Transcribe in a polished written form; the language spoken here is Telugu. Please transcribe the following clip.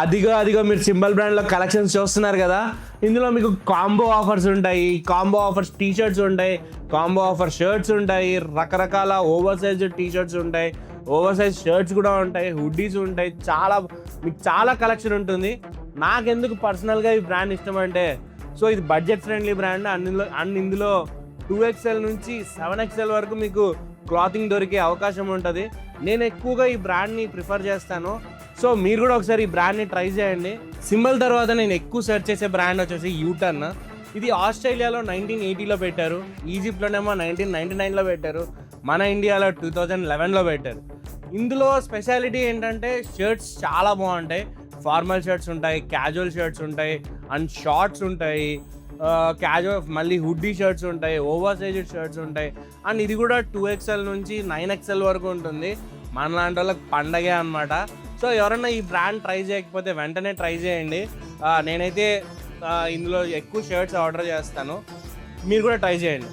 అదిగో మీరు సింబల్ బ్రాండ్లో కలెక్షన్స్ చూస్తున్నారు కదా, ఇందులో మీకు కాంబో ఆఫర్స్ ఉంటాయి. కాంబో ఆఫర్స్ టీ షర్ట్స్ ఉంటాయి, కాంబో ఆఫర్ షర్ట్స్ ఉంటాయి, రకరకాల ఓవర్ సైజ్ టీ షర్ట్స్ ఉంటాయి, ఓవర్ సైజ్ షర్ట్స్ కూడా ఉంటాయి, హుడ్డీస్ ఉంటాయి. మీకు చాలా కలెక్షన్ ఉంటుంది. నాకెందుకు పర్సనల్గా ఈ బ్రాండ్ ఇష్టం అంటే, సో ఇది బడ్జెట్ ఫ్రెండ్లీ బ్రాండ్. ఇందులో 2XL నుంచి 7XL వరకు మీకు క్లాతింగ్ దొరికే అవకాశం ఉంటుంది. నేను ఎక్కువగా ఈ బ్రాండ్ని ప్రిఫర్ చేస్తాను. సో మీరు కూడా ఒకసారి ఈ బ్రాండ్ని ట్రై చేయండి. సింబల్ తర్వాత నేను ఎక్కువ సెర్చ్ చేసే బ్రాండ్ వచ్చేసి యూటర్న్. ఇది ఆస్ట్రేలియాలో 1980లో పెట్టారు, ఈజిప్ట్లోనేమో 1999లో పెట్టారు, మన ఇండియాలో 2011లో పెట్టారు. ఇందులో స్పెషాలిటీ ఏంటంటే షర్ట్స్ చాలా బాగుంటాయి. ఫార్మల్ షర్ట్స్ ఉంటాయి, క్యాజువల్ షర్ట్స్ ఉంటాయి, అండ్ షార్ట్స్ ఉంటాయి, క్యాజువల్ మళ్ళీ హుడ్డీ షర్ట్స్ ఉంటాయి, ఓవర్ సైజ్డ్ షర్ట్స్ ఉంటాయి. అండ్ ఇది కూడా 2XL నుంచి 9XL వరకు ఉంటుంది. మన లాంటి వాళ్ళకి పండగే అనమాట. సో ఎవరన్నా ఈ బ్రాండ్ ట్రై చేయకపోతే వెంటనే ట్రై చేయండి. నేనైతే ఇందులో ఎక్కువ షర్ట్స్ ఆర్డర్ చేస్తాను, మీరు కూడా ట్రై చేయండి.